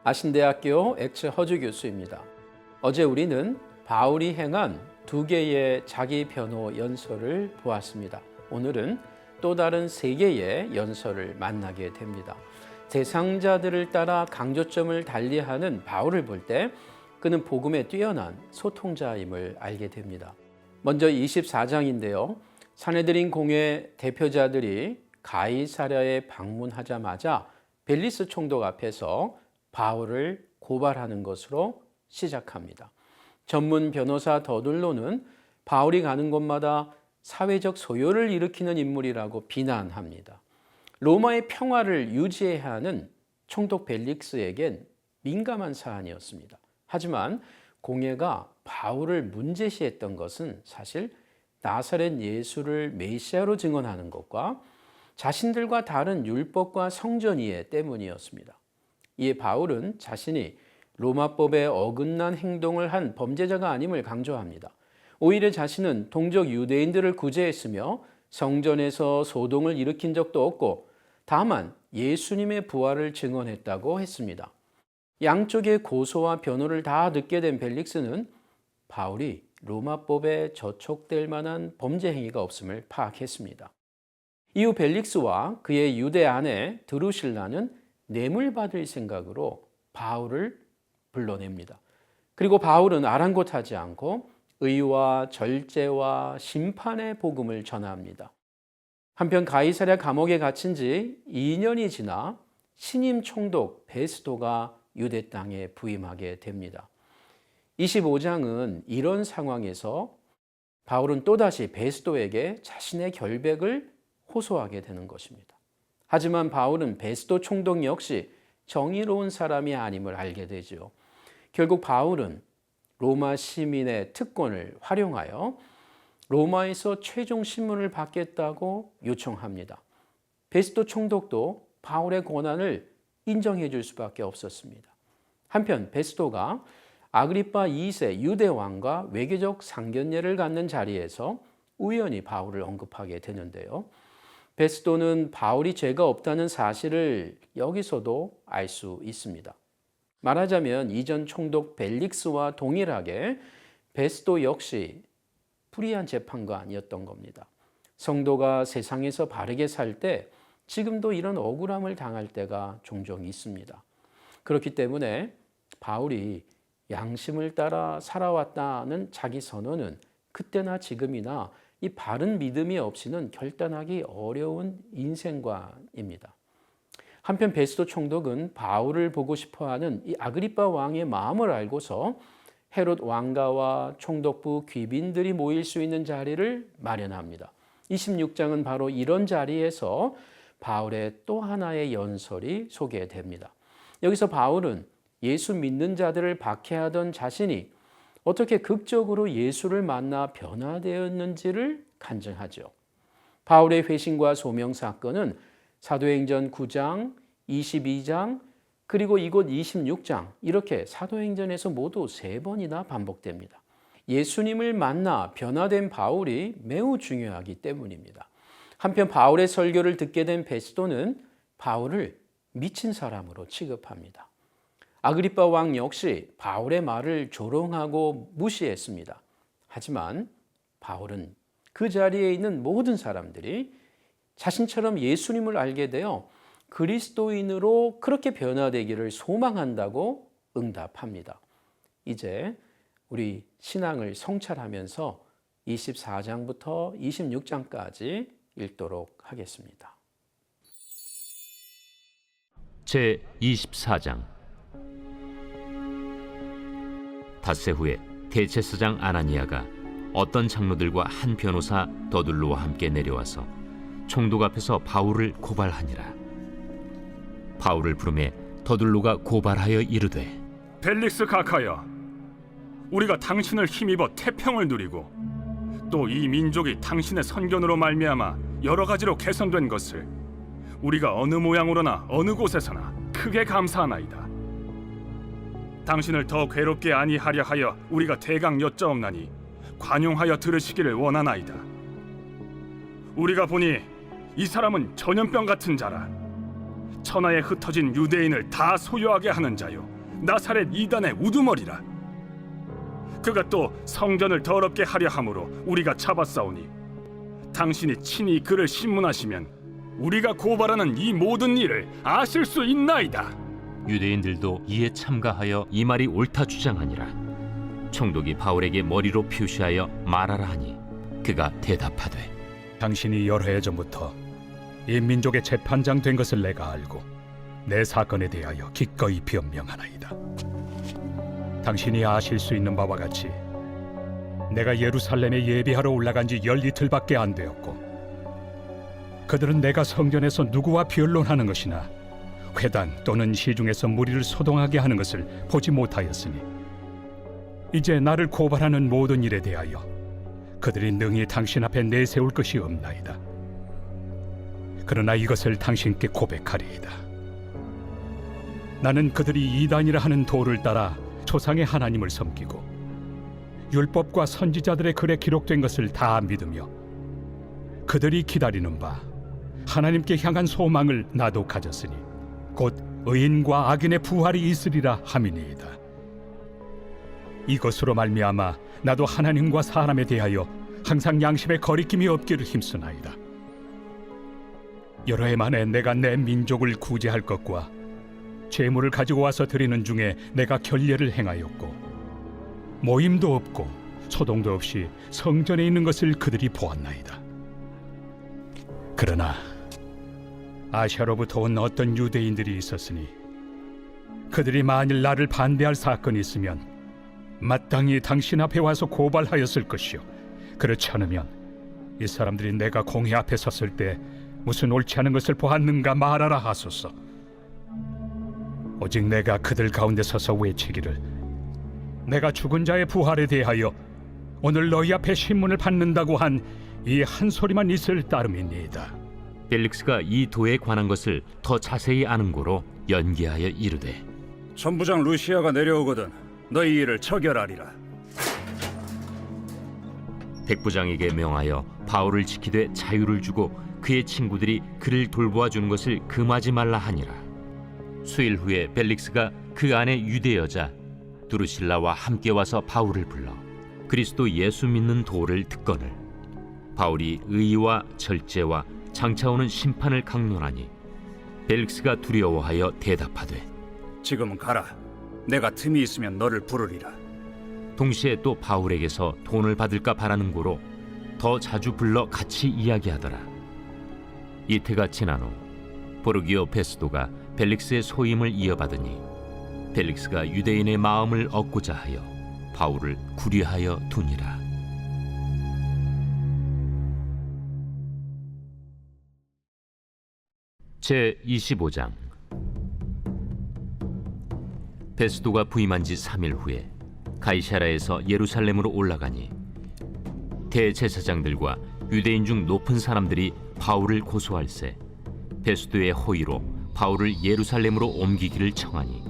아신대학교 엑츠 허주 교수입니다. 어제 우리는 바울이 행한 두 개의 자기 변호 연설을 보았습니다. 오늘은 또 다른 세 개의 연설을 만나게 됩니다. 대상자들을 따라 강조점을 달리하는 바울을 볼 때 그는 복음에 뛰어난 소통자임을 알게 됩니다. 먼저 24장인데요. 산헤드린 공회 대표자들이 가이사랴에 방문하자마자 벨리스 총독 앞에서 바울을 고발하는 것으로 시작합니다. 전문 변호사 더둘로는 바울이 가는 곳마다 사회적 소요를 일으키는 인물이라고 비난합니다. 로마의 평화를 유지해야 하는 총독 벨릭스에겐 민감한 사안이었습니다. 하지만 공회가 바울을 문제시했던 것은 사실 나사렛 예수를 메시아로 증언하는 것과 자신들과 다른 율법과 성전 이해 때문이었습니다. 이에 바울은 자신이 로마법에 어긋난 행동을 한 범죄자가 아님을 강조합니다. 오히려 자신은 동족 유대인들을 구제했으며 성전에서 소동을 일으킨 적도 없고 다만 예수님의 부활을 증언했다고 했습니다. 양쪽의 고소와 변호를 다 듣게 된 벨릭스는 바울이 로마법에 저촉될 만한 범죄 행위가 없음을 파악했습니다. 이후 벨릭스와 그의 유대 아내 드루실라는 뇌물 받을 생각으로 바울을 불러냅니다. 그리고 바울은 아랑곳하지 않고 의와 절제와 심판의 복음을 전합니다. 한편 가이사랴 감옥에 갇힌 지 2년이 지나 신임 총독 베스도가 유대 땅에 부임하게 됩니다. 25장은 이런 상황에서 바울은 또다시 베스도에게 자신의 결백을 호소하게 되는 것입니다. 하지만 바울은 베스도 총독 역시 정의로운 사람이 아님을 알게 되죠. 결국 바울은 로마 시민의 특권을 활용하여 로마에서 최종 신문을 받겠다고 요청합니다. 베스도 총독도 바울의 권한을 인정해 줄 수밖에 없었습니다. 한편 베스도가 아그리파 2세 유대 왕과 외교적 상견례를 갖는 자리에서 우연히 바울을 언급하게 되는데요. 베스도는 바울이 죄가 없다는 사실을 여기서도 알 수 있습니다. 말하자면 이전 총독 벨릭스와 동일하게 베스도 역시 불의한 재판관이었던 겁니다. 성도가 세상에서 바르게 살 때 지금도 이런 억울함을 당할 때가 종종 있습니다. 그렇기 때문에 바울이 양심을 따라 살아왔다는 자기 선언은 그때나 지금이나 이 바른 믿음이 없이는 결단하기 어려운 인생관입니다. 한편 베스도 총독은 바울을 보고 싶어하는 이 아그리파 왕의 마음을 알고서 헤롯 왕가와 총독부 귀빈들이 모일 수 있는 자리를 마련합니다. 26장은 바로 이런 자리에서 바울의 또 하나의 연설이 소개됩니다. 여기서 바울은 예수 믿는 자들을 박해하던 자신이 어떻게 극적으로 예수를 만나 변화되었는지를 간증하죠. 바울의 회심과 소명 사건은 사도행전 9장, 22장, 그리고 이곳 26장 이렇게 사도행전에서 모두 3번이나 반복됩니다. 예수님을 만나 변화된 바울이 매우 중요하기 때문입니다. 한편 바울의 설교를 듣게 된 베스도는 바울을 미친 사람으로 취급합니다. 아그리파 왕 역시 바울의 말을 조롱하고 무시했습니다. 하지만 바울은 그 자리에 있는 모든 사람들이 자신처럼 예수님을 알게 되어 그리스도인으로 그렇게 변화되기를 소망한다고 응답합니다. 이제 우리 신앙을 성찰하면서 24장부터 26장까지 읽도록 하겠습니다. 제 24장. 닷새 후에 대제사장 아나니아가 어떤 장로들과 한 변호사 더둘로와 함께 내려와서 총독 앞에서 바울을 고발하니라. 바울을 부르매 더둘로가 고발하여 이르되, 벨릭스 각하여, 우리가 당신을 힘입어 태평을 누리고 또 이 민족이 당신의 선견으로 말미암아 여러 가지로 개선된 것을 우리가 어느 모양으로나 어느 곳에서나 크게 감사하나이다. 당신을 더 괴롭게 아니하려 하여 우리가 대강 여짜옵나니 관용하여 들으시기를 원하나이다. 우리가 보니 이 사람은 전염병 같은 자라. 천하에 흩어진 유대인을 다 소유하게 하는 자요, 나사렛 이단의 우두머리라. 그가 또 성전을 더럽게 하려 함으로 우리가 잡았사오니 당신이 친히 그를 신문하시면 우리가 고발하는 이 모든 일을 아실 수 있나이다. 유대인들도 이에 참가하여 이 말이 옳다 주장하니라. 총독이 바울에게 머리로 표시하여 말하라 하니 그가 대답하되 당신이 여러 해 전부터 이 민족의 재판장 된 것을 내가 알고 내 사건에 대하여 기꺼이 변명하나이다. 당신이 아실 수 있는 바와 같이 내가 예루살렘에 예비하러 올라간 지 10이틀밖에 안 되었고 그들은 내가 성전에서 누구와 변론하는 것이나 회당 또는 시중에서 무리를 소동하게 하는 것을 보지 못하였으니 이제 나를 고발하는 모든 일에 대하여 그들이 능히 당신 앞에 내세울 것이 없나이다. 그러나 이것을 당신께 고백하리이다. 나는 그들이 이단이라 하는 도를 따라 조상의 하나님을 섬기고 율법과 선지자들의 글에 기록된 것을 다 믿으며 그들이 기다리는 바 하나님께 향한 소망을 나도 가졌으니 곧 의인과 악인의 부활이 있으리라 함이니이다. 이것으로 말미암아 나도 하나님과 사람에 대하여 항상 양심에 거리낌이 없기를 힘쓰나이다. 여러 해 만에 내가 내 민족을 구제할 것과 재물을 가지고 와서 드리는 중에 내가 결례를 행하였고 모임도 없고 소동도 없이 성전에 있는 것을 그들이 보았나이다. 그러나 아시아로부터 온 어떤 유대인들이 있었으니 그들이 만일 나를 반대할 사건이 있으면 마땅히 당신 앞에 와서 고발하였을 것이요 그렇지 않으면 이 사람들이 내가 공회 앞에 섰을 때 무슨 옳지 않은 것을 보았는가 말하라 하소서. 오직 내가 그들 가운데 서서 외치기를 내가 죽은 자의 부활에 대하여 오늘 너희 앞에 신문을 받는다고 한 이 한 소리만 있을 따름이니이다. 벨릭스가 이 도에 관한 것을 더 자세히 아는 고로 연기하여 이르되 천부장 루시아가 내려오거든 너희 일을 처결하리라. 백부장에게 명하여 바울을 지키되 자유를 주고 그의 친구들이 그를 돌보아 주는 것을 금하지 말라 하니라. 수일 후에 벨릭스가 그 안에 유대 여자 두루실라와 함께 와서 바울을 불러 그리스도 예수 믿는 도를 듣거늘 바울이 의와 절제와 장차 오는 심판을 강론하니 벨릭스가 두려워하여 대답하되 지금은 가라. 내가 틈이 있으면 너를 부르리라. 동시에 또 바울에게서 돈을 받을까 바라는 고로 더 자주 불러 같이 이야기하더라. 이태가 지난 후 보르기오 베스도가 벨릭스의 소임을 이어받으니 벨릭스가 유대인의 마음을 얻고자 하여 바울을 구리하여 두니라. 제 25장. 베스도가 부임한 지 3일 후에 가이사라에서 예루살렘으로 올라가니 대제사장들과 유대인 중 높은 사람들이 바울을 고소할세 베스도의 호의로 바울을 예루살렘으로 옮기기를 청하니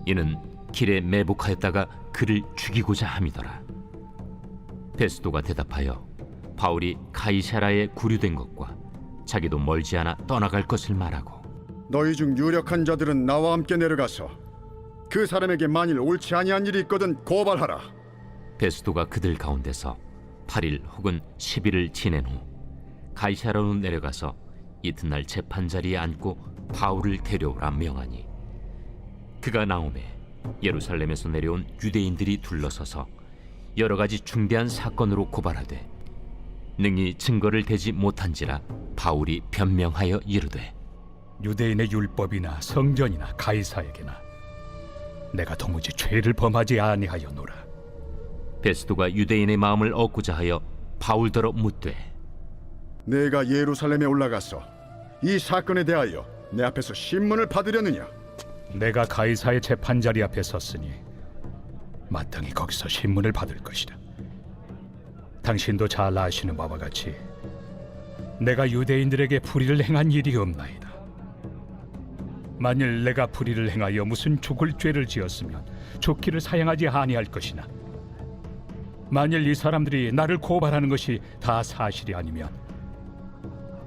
이는 길에 매복하였다가 그를 죽이고자 함이더라. 베스도가 대답하여 바울이 가이사라에 구류된 것과 자기도 멀지 않아 떠나갈 것을 말하고 너희 중 유력한 자들은 나와 함께 내려가서 그 사람에게 만일 옳지 아니한 일이 있거든 고발하라. 베스도가 그들 가운데서 8일 혹은 10일을 지낸 후 가이사라로 내려가서 이튿날 재판 자리에 앉고 바울을 데려오라 명하니 그가 나오매 예루살렘에서 내려온 유대인들이 둘러서서 여러 가지 중대한 사건으로 고발하되 능히 증거를 대지 못한지라 바울이 변명하여 이르되 유대인의 율법이나 성전이나 가이사에게나 내가 도무지 죄를 범하지 아니하였노라. 베스도가 유대인의 마음을 얻고자 하여 바울더러 묻되 내가 예루살렘에 올라가서 이 사건에 대하여 내 앞에서 신문을 받으려느냐? 내가 가이사의 재판 자리 앞에 섰으니 마땅히 거기서 신문을 받을 것이다. 당신도 잘 아시는 바와 같이 내가 유대인들에게 불의를 행한 일이 없나이다. 만일 내가 불의를 행하여 무슨 죽을 죄를 지었으면 죽기를 사양하지 아니할 것이나 만일 이 사람들이 나를 고발하는 것이 다 사실이 아니면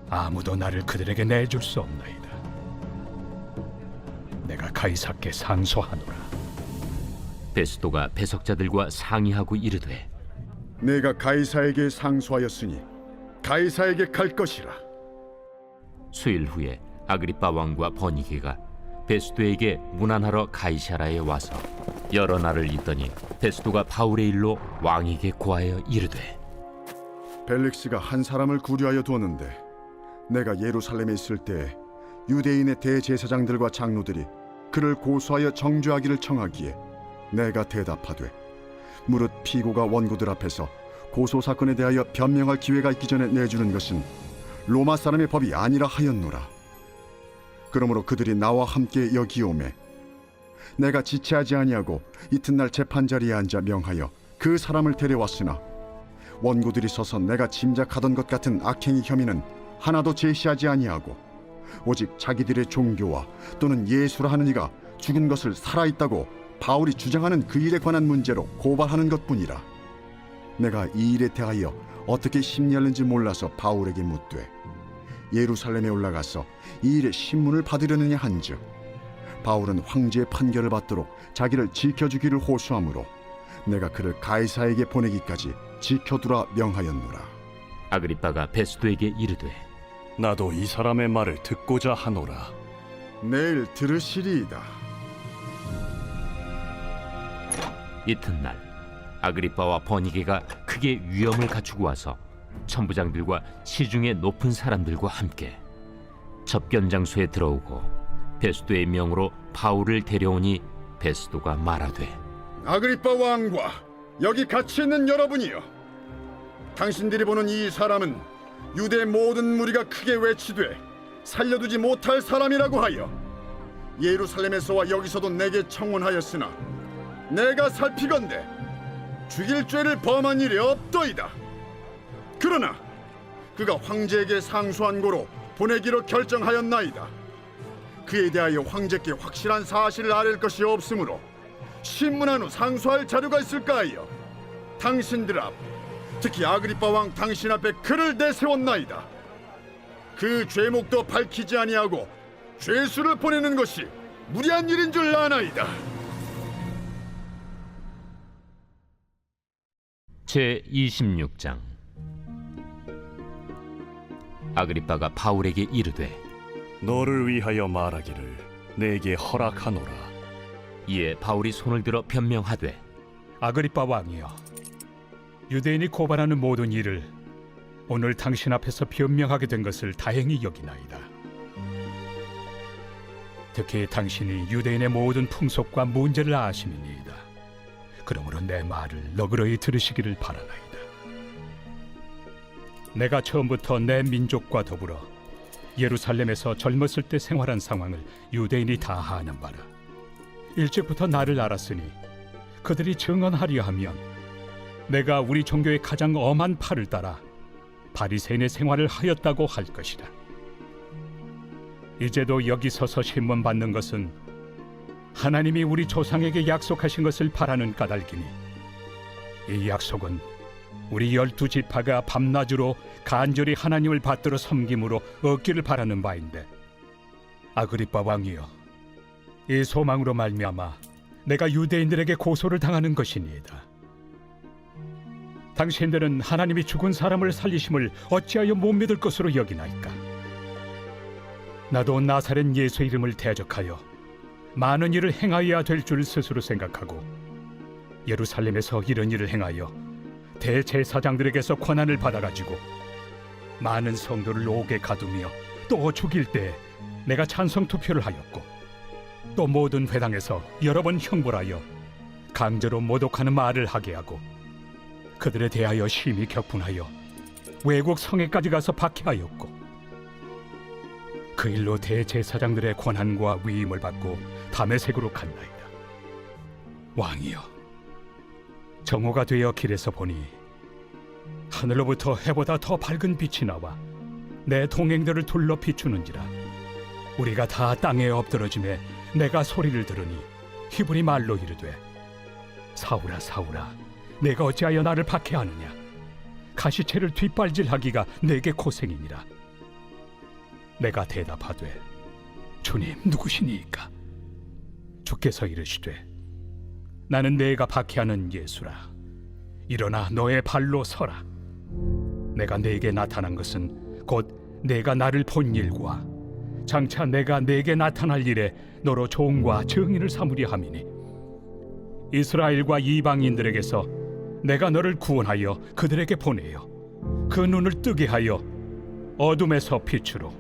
아무도 나를 그들에게 내줄 수 없나이다. 내가 가이사께 상소하노라. 베스도가 배석자들과 상의하고 이르되 내가 가이사에게 상소하였으니 가이사에게 갈 것이라. 수일 후에 아그리빠 왕과 버니게가 베스도에게 문안하러 가이사라에 와서 여러 날을 있더니 베스도가 바울의 일로 왕에게 고하여 이르되 벨릭스가 한 사람을 구류하여 두었는데 내가 예루살렘에 있을 때 유대인의 대제사장들과 장로들이 그를 고소하여 정죄하기를 청하기에 내가 대답하되 무릇 피고가 원고들 앞에서 고소 사건에 대하여 변명할 기회가 있기 전에 내주는 것은 로마 사람의 법이 아니라 하였노라. 그러므로 그들이 나와 함께 여기 오매 내가 지체하지 아니하고 이튿날 재판 자리에 앉아 명하여 그 사람을 데려왔으나 원고들이 서서 내가 짐작하던 것 같은 악행의 혐의는 하나도 제시하지 아니하고 오직 자기들의 종교와 또는 예수라 하는 이가 죽은 것을 살아있다고 바울이 주장하는 그 일에 관한 문제로 고발하는 것뿐이라. 내가 이 일에 대하여 어떻게 심리하는지 몰라서 바울에게 묻되 예루살렘에 올라가서 이 일의 신문을 받으려느냐 한즉 바울은 황제의 판결을 받도록 자기를 지켜주기를 호소하므로 내가 그를 가이사에게 보내기까지 지켜두라 명하였노라. 아그리빠가 베스도에게 이르되 나도 이 사람의 말을 듣고자 하노라. 내일 들으시리이다. 이튿날 아그리빠와 버니게가 크게 위엄을 갖추고 와서 천부장들과 시중의 높은 사람들과 함께 접견 장소에 들어오고 베스도의 명으로 바울을 데려오니 베스도가 말하되 아그리빠 왕과 여기 같이 있는 여러분이여, 당신들이 보는 이 사람은 유대 모든 무리가 크게 외치되 살려두지 못할 사람이라고 하여 예루살렘에서와 여기서도 내게 청혼하였으나 내가 살피건대 죽일 죄를 범한 일이 없더이다. 그러나 그가 황제에게 상소한 고로 보내기로 결정하였나이다. 그에 대하여 황제께 확실한 사실을 아랠 것이 없으므로 신문한 후 상소할 자료가 있을까 하여 당신들 앞, 특히 아그리빠 왕 당신 앞에 그를 내세웠나이다. 그 죄목도 밝히지 아니하고 죄수를 보내는 것이 무리한 일인 줄 아나이다. 제26장. 아그리빠가 바울에게 이르되 너를 위하여 말하기를 내게 허락하노라. 이에 바울이 손을 들어 변명하되 아그리빠 왕이여, 유대인이 고발하는 모든 일을 오늘 당신 앞에서 변명하게 된 것을 다행히 여기나이다. 특히 당신이 유대인의 모든 풍속과 문제를 아심이니이다. 그러므로 내 말을 너그러이 들으시기를 바라나이다. 내가 처음부터 내 민족과 더불어 예루살렘에서 젊었을 때 생활한 상황을 유대인이 다 아는 바라. 일찍부터 나를 알았으니 그들이 증언하려 하면 내가 우리 종교의 가장 엄한 팔을 따라 바리새인의 생활을 하였다고 할 것이다. 이제도 여기 서서 신문 받는 것은 하나님이 우리 조상에게 약속하신 것을 바라는 까닭이니 이 약속은 우리 12지파가 밤낮으로 간절히 하나님을 받들어 섬김으로 얻기를 바라는 바인데, 아그리빠 왕이여, 이 소망으로 말미암아 내가 유대인들에게 고소를 당하는 것이니이다. 당신들은 하나님이 죽은 사람을 살리심을 어찌하여 못 믿을 것으로 여기나이까? 나도 나사렛 예수 이름을 대적하여 많은 일을 행하여야 될 줄 스스로 생각하고 예루살렘에서 이런 일을 행하여 대제사장들에게서 권한을 받아가지고 많은 성도를 옥에 가두며 또 죽일 때 내가 찬성 투표를 하였고, 또 모든 회당에서 여러 번 형벌하여 강제로 모독하는 말을 하게 하고 그들에 대하여 심히 격분하여 외국 성에까지 가서 박해하였고, 그 일로 대제사장들의 권한과 위임을 받고 다메섹으로 갔나이다. 왕이여, 정오가 되어 길에서 보니 하늘로부터 해보다 더 밝은 빛이 나와 내 동행들을 둘러 비추는지라. 우리가 다 땅에 엎드러짐에 내가 소리를 들으니 히브리 말로 이르되, 사울아 사울아, 내가 어찌하여 나를 박해하느냐? 가시채를 뒷발질하기가 내게 고생이니라. 내가 대답하되, 주님 누구시니이까? 주께서 이르시되, 나는 내가 박해하는 예수라. 일어나 너의 발로 서라. 내가 네게 나타난 것은 곧 내가 나를 본 일과 장차 내가 네게 나타날 일에 너로 종과 증인을 삼으려 함이니 이스라엘과 이방인들에게서 내가 너를 구원하여 그들에게 보내어 그 눈을 뜨게 하여 어둠에서 빛으로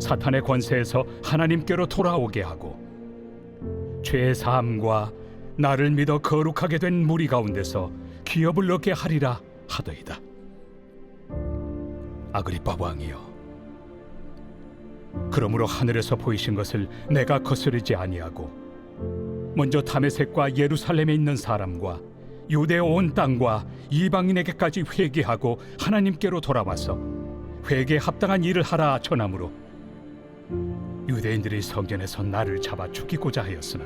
사탄의 권세에서 하나님께로 돌아오게 하고 죄 사함과 나를 믿어 거룩하게 된 무리 가운데서 기업을 얻게 하리라 하더이다. 아그리빠 왕이여, 그러므로 하늘에서 보이신 것을 내가 거스르지 아니하고 먼저 다메섹과 예루살렘에 있는 사람과 유대 온 땅과 이방인에게까지 회개하고 하나님께로 돌아와서 회개에 합당한 일을 하라 전하므로 유대인들이 성전에서 나를 잡아 죽이고자 하였으나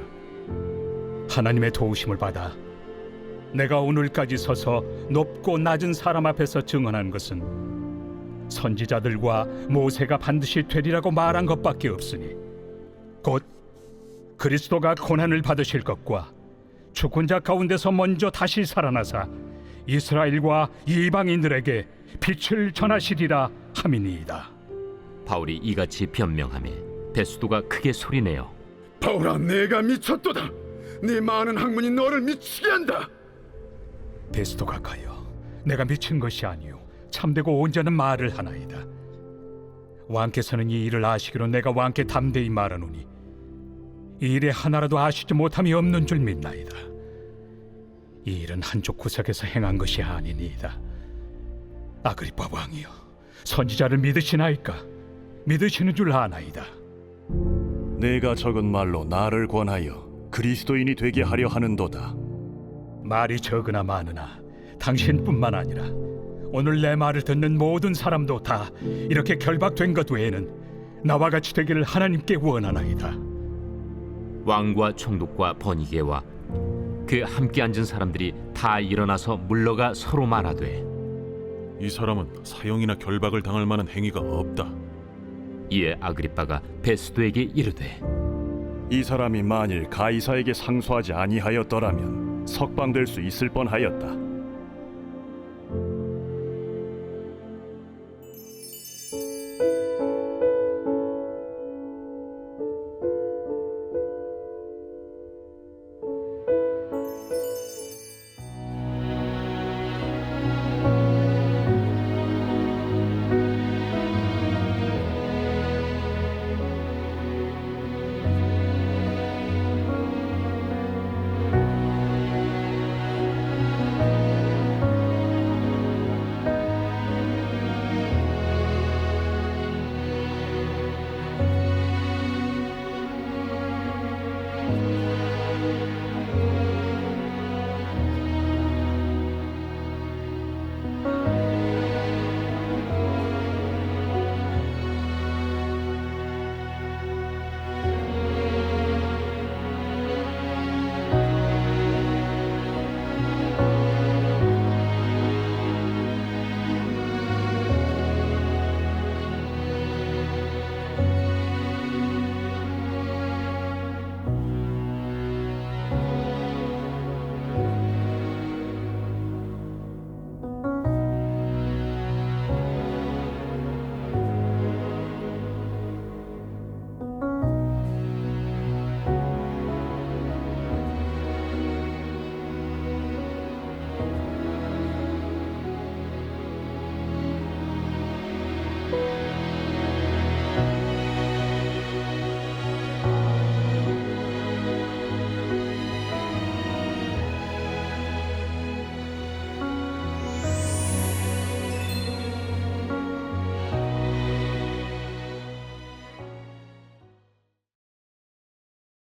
하나님의 도우심을 받아 내가 오늘까지 서서 높고 낮은 사람 앞에서 증언한 것은 선지자들과 모세가 반드시 되리라고 말한 것밖에 없으니 곧 그리스도가 고난을 받으실 것과 죽은 자 가운데서 먼저 다시 살아나사 이스라엘과 이방인들에게 빛을 전하시리라 함이니이다. 바울이 이같이 변명하며 베스도가 크게 소리내어 바울아, 내가 미쳤도다. 네 많은 학문이 너를 미치게 한다. 베스도가 가여, 내가 미친 것이 아니요 참되고 온전한 말을 하나이다. 왕께서는 이 일을 아시기로 내가 왕께 담대히 말하노니 이 일에 하나라도 아시지 못함이 없는 줄 믿나이다. 이 일은 한쪽 구석에서 행한 것이 아니니이다. 아그리빠 왕이여, 선지자를 믿으시나이까? 믿으시는 줄 아나이다. 내가 적은 말로 나를 권하여 그리스도인이 되게 하려 하는도다. 말이 적으나 많으나 당신뿐만 아니라 오늘 내 말을 듣는 모든 사람도 다 이렇게 결박된 것 외에는 나와 같이 되기를 하나님께 원하나이다. 왕과 총독과 번이게와 그 함께 앉은 사람들이 다 일어나서 물러가 서로 말하되 이 사람은 사형이나 결박을 당할 만한 행위가 없다. 이에 아그리빠가 베스도에게 이르되 이 사람이 만일 가이사에게 상소하지 아니하였더라면 석방될 수 있을 뻔하였다.